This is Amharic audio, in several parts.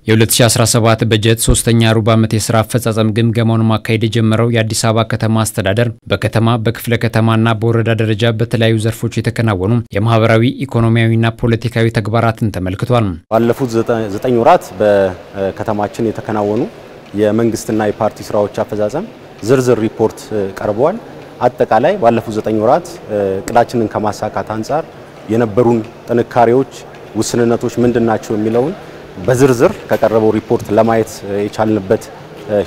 የ2017 በጀት 3ኛ ሩብ ዓመት የሥራ አፈጻጸም ግምገማውን ማካሄድ የጀመረው የአዲስ አበባ ከተማ አስተዳደር በከተማ በክፍለ ከተማና በወረዳ ደረጃ በተለያዩ ዘርፎች የተከናወኑ የማህበራዊ ኢኮኖሚያዊና ፖለቲካዊ ተግባራትን ተመልክቷል። ባለፉት 9 ወራት በከተማችን የተከናወኑ የመንግስትና የፓርቲ ስራዎች አፈጻጸም ዝርዝር ሪፖርት ቀርቧል። አጠቃላይ ባለፉት 9 ወራት እቅዳችንን ከማሳካት አንፃር የነበሩን ጥንካሬዎች፣ ውስንነቶች ምንድናቸው የሚለውን በዝርዝር ከቀረበው ሪፖርት ለማየት የቻልንበት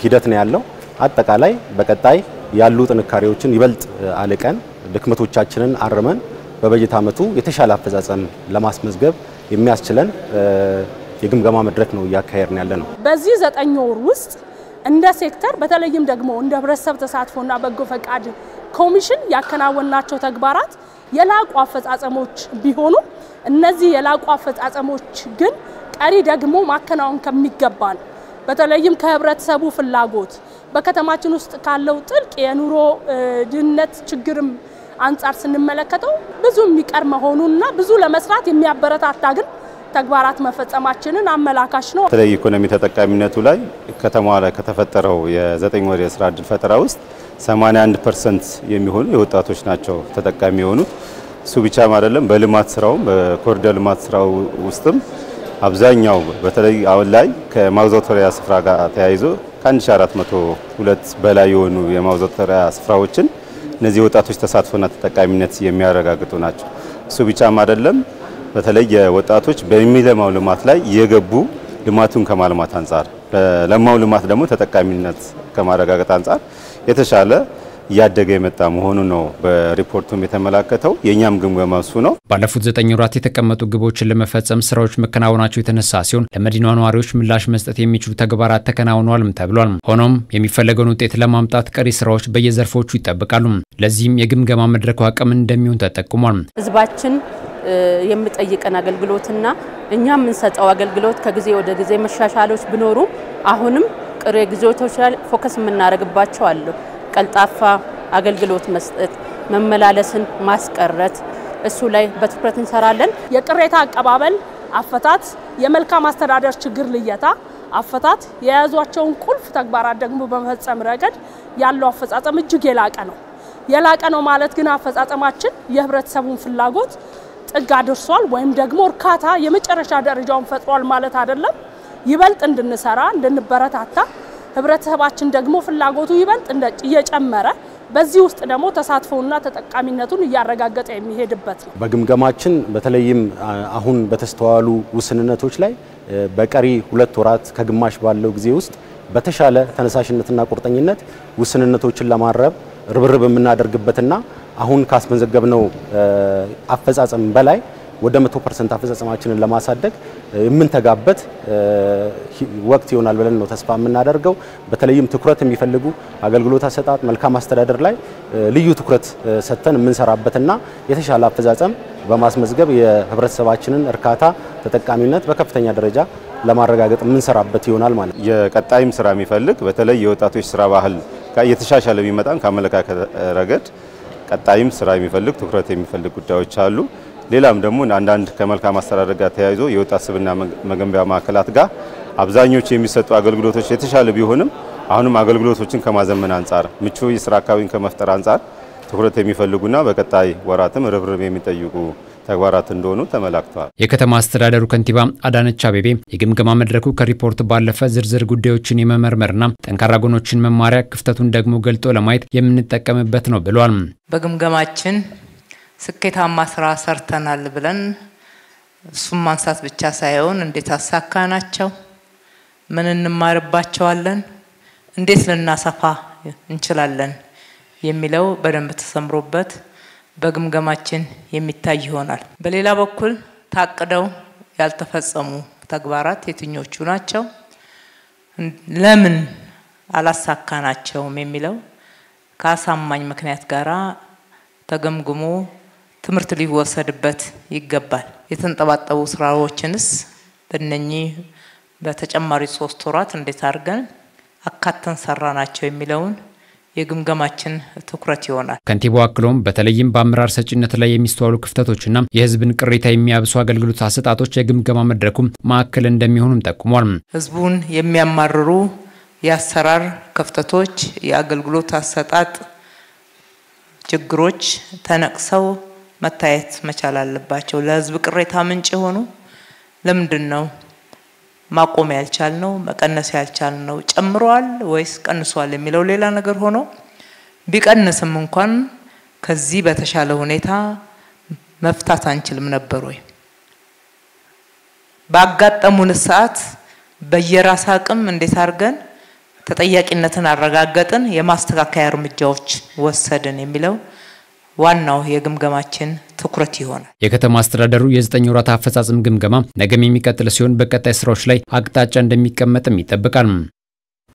ሂደት ነው ያለው። አጠቃላይ በቀጣይ ያሉ ጥንካሬዎችን ይበልጥ አልቀን ድክመቶቻችንን አርመን በበጀት ዓመቱ የተሻለ አፈጻጸም ለማስመዝገብ የሚያስችለን የግምገማ መድረክ ነው እያካሄድን ያለነው። በዚህ 9 ወር ውስጥ እንደ ሴክተር በተለይም ደግሞ እንደ ህብረተሰብ ተሳትፎና በጎ ፈቃድ ኮሚሽን ያከናወናቸው ተግባራት የላቁ አፈጻጸሞች ቢሆኑ እነዚህ የላቁ አፈጻጸሞች ግን ቀሪ ደግሞ ማከናወን ከሚገባን በተለይም ከህብረተሰቡ ፍላጎት በከተማችን ውስጥ ካለው ጥልቅ የኑሮ ድህነት ችግርም አንፃር ስንመለከተው ብዙ የሚቀር መሆኑንና ብዙ ለመስራት የሚያበረታታ ግን ተግባራት መፈጸማችንን አመላካሽ ነው። በተለይ ኢኮኖሚ ተጠቃሚነቱ ላይ ከተማዋ ላይ ከተፈጠረው የ9 ወር የስራ ዕድል ፈጠራ ውስጥ 81% የሚሆኑ የወጣቶች ናቸው ተጠቃሚ የሆኑት። እሱ ብቻም አይደለም፣ በልማት ስራው በኮሪደር ልማት ስራው ውስጥም አብዛኛው በተለይ አሁን ላይ ከማውዛቶሪያ ስፍራ ጋር ተያይዞ ከ1402 በላይ የሆኑ የማውዛቶሪያ ስፍራዎችን እነዚህ ወጣቶች ተሳትፎና ተጠቃሚነት የሚያረጋግጡ ናቸው። እሱ ብቻም አይደለም፣ በተለይ የወጣቶች በሚለማው ልማት ላይ የገቡ ልማቱን ከማልማት አንፃር በለማው ልማት ደግሞ ተጠቃሚነት ከማረጋገጥ አንፃር የተሻለ ያደገ የመጣ መሆኑ ነው በሪፖርቱም የተመላከተው። የኛም ግምገማ እሱ ነው። ባለፉት 9 ወራት የተቀመጡ ግቦችን ለመፈጸም ስራዎች መከናወናቸው የተነሳ ሲሆን ለመዲናዋ ነዋሪዎች ምላሽ መስጠት የሚችሉ ተግባራት ተከናውነዋልም ተብሏል። ሆኖም የሚፈለገውን ውጤት ለማምጣት ቀሪ ስራዎች በየዘርፎቹ ይጠብቃሉ። ለዚህም የግምገማ መድረኩ አቅም እንደሚሆን ተጠቁሟል። ህዝባችን የሚጠይቀን አገልግሎትና እኛ የምንሰጠው አገልግሎት ከጊዜ ወደ ጊዜ መሻሻሎች ቢኖሩ አሁንም ቀሪ ጊዜዎች ላይ ፎከስ የምናደርግባቸው አሉ። ቀልጣፋ አገልግሎት መስጠት፣ መመላለስን ማስቀረት፣ እሱ ላይ በትኩረት እንሰራለን። የቅሬታ አቀባበል አፈታት፣ የመልካም አስተዳደር ችግር ልየታ አፈታት የያዟቸውን ቁልፍ ተግባራት ደግሞ በመፈጸም ረገድ ያለው አፈጻጸም እጅግ የላቀ ነው ማለት ግን አፈጻጸማችን የህብረተሰቡን ፍላጎት ጥግ አድርሷል ወይም ደግሞ እርካታ የመጨረሻ ደረጃውን ፈጥሯል ማለት አይደለም። ይበልጥ እንድንሰራ እንድንበረታታ ህብረተሰባችን ደግሞ ፍላጎቱ ይበልጥ እየጨመረ በዚህ ውስጥ ደግሞ ተሳትፎና ተጠቃሚነቱን እያረጋገጠ የሚሄድበት ነው። በግምገማችን በተለይም አሁን በተስተዋሉ ውስንነቶች ላይ በቀሪ 2 ወራት ከግማሽ ባለው ጊዜ ውስጥ በተሻለ ተነሳሽነትና ቁርጠኝነት ውስንነቶችን ለማረብ ርብርብ የምናደርግበትና አሁን ካስመዘገብነው አፈጻጸም በላይ ወደ 100% አፈጻጸማችንን ለማሳደግ የምንተጋበት ወቅት ይሆናል ብለን ነው ተስፋ የምናደርገው። በተለይም ትኩረት የሚፈልጉ አገልግሎት አሰጣጥ፣ መልካም አስተዳደር ላይ ልዩ ትኩረት ሰጥተን የምንሰራበትና የተሻለ አፈጻጸም በማስመዝገብ የህብረተሰባችንን እርካታ፣ ተጠቃሚነት በከፍተኛ ደረጃ ለማረጋገጥ የምንሰራበት ይሆናል ማለት ነው። የቀጣይም ስራ የሚፈልግ በተለይ የወጣቶች ስራ ባህል የተሻሻለ ቢመጣም ከአመለካከት ረገድ ቀጣይም ስራ የሚፈልግ ትኩረት የሚፈልግ ጉዳዮች አሉ። ሌላም ደግሞ አንዳንድ ከመልካም አስተዳደር ጋር ተያይዞ የወጣት ስብዕና መገንቢያ ማዕከላት ጋር አብዛኞቹ የሚሰጡ አገልግሎቶች የተሻለ ቢሆንም አሁንም አገልግሎቶችን ከማዘመን አንፃር ምቹ የስራ አካባቢን ከመፍጠር አንፃር ትኩረት የሚፈልጉና በቀጣይ ወራትም ርብርብ የሚጠይቁ ተግባራት እንደሆኑ ተመላክተዋል። የከተማ አስተዳደሩ ከንቲባ አዳነች አቤቤ የግምገማ መድረኩ ከሪፖርት ባለፈ ዝርዝር ጉዳዮችን የመመርመርና ጠንካራ ጎኖችን መማሪያ፣ ክፍተቱን ደግሞ ገልጦ ለማየት የምንጠቀምበት ነው ብሏል። በግምገማችን ስኬታማ ስራ ሰርተናል ብለን እሱም ማንሳት ብቻ ሳይሆን እንዴት አሳካናቸው፣ ምን እንማርባቸዋለን፣ እንዴት ልናሰፋ እንችላለን የሚለው በደንብ ተሰምሮበት በግምገማችን የሚታይ ይሆናል። በሌላ በኩል ታቅደው ያልተፈጸሙ ተግባራት የትኞቹ ናቸው፣ ለምን አላሳካናቸውም የሚለው ከአሳማኝ ምክንያት ጋራ ተገምግሞ ትምህርት ሊወሰድበት ይገባል። የተንጠባጠቡ ስራዎችንስ በእነኚህ በተጨማሪ 3 ወራት እንዴት አድርገን አካተን ሰራናቸው የሚለውን የግምገማችን ትኩረት ይሆናል። ከንቲባው አክሎም በተለይም በአመራር ሰጪነት ላይ የሚስተዋሉ ክፍተቶችና የህዝብን ቅሬታ የሚያብሱ አገልግሎት አሰጣጦች የግምገማ መድረኩም ማዕከል እንደሚሆኑም ጠቁሟል። ህዝቡን የሚያማርሩ የአሰራር ክፍተቶች፣ የአገልግሎት አሰጣጥ ችግሮች ተነቅሰው መታየት መቻል አለባቸው። ለህዝብ ቅሬታ ምንጭ የሆኑ ለምንድነው ማቆም ያልቻልነው መቀነስ ያልቻልነው ጨምሯል ወይስ ቀንሷል የሚለው ሌላ ነገር ሆኖ ቢቀንስም እንኳን ከዚህ በተሻለ ሁኔታ መፍታት አንችልም ነበር ወይ? ባጋጠሙን ሰዓት በየራስ አቅም እንዴት አድርገን ተጠያቂነትን አረጋገጥን የማስተካከያ እርምጃዎች ወሰድን የሚለው ዋናው የግምገማችን ትኩረት ይሆናል። የከተማ አስተዳደሩ የ9 ወራት አፈጻጸም ግምገማ ነገም የሚቀጥል ሲሆን በቀጣይ ስራዎች ላይ አቅጣጫ እንደሚቀመጥም ይጠበቃል።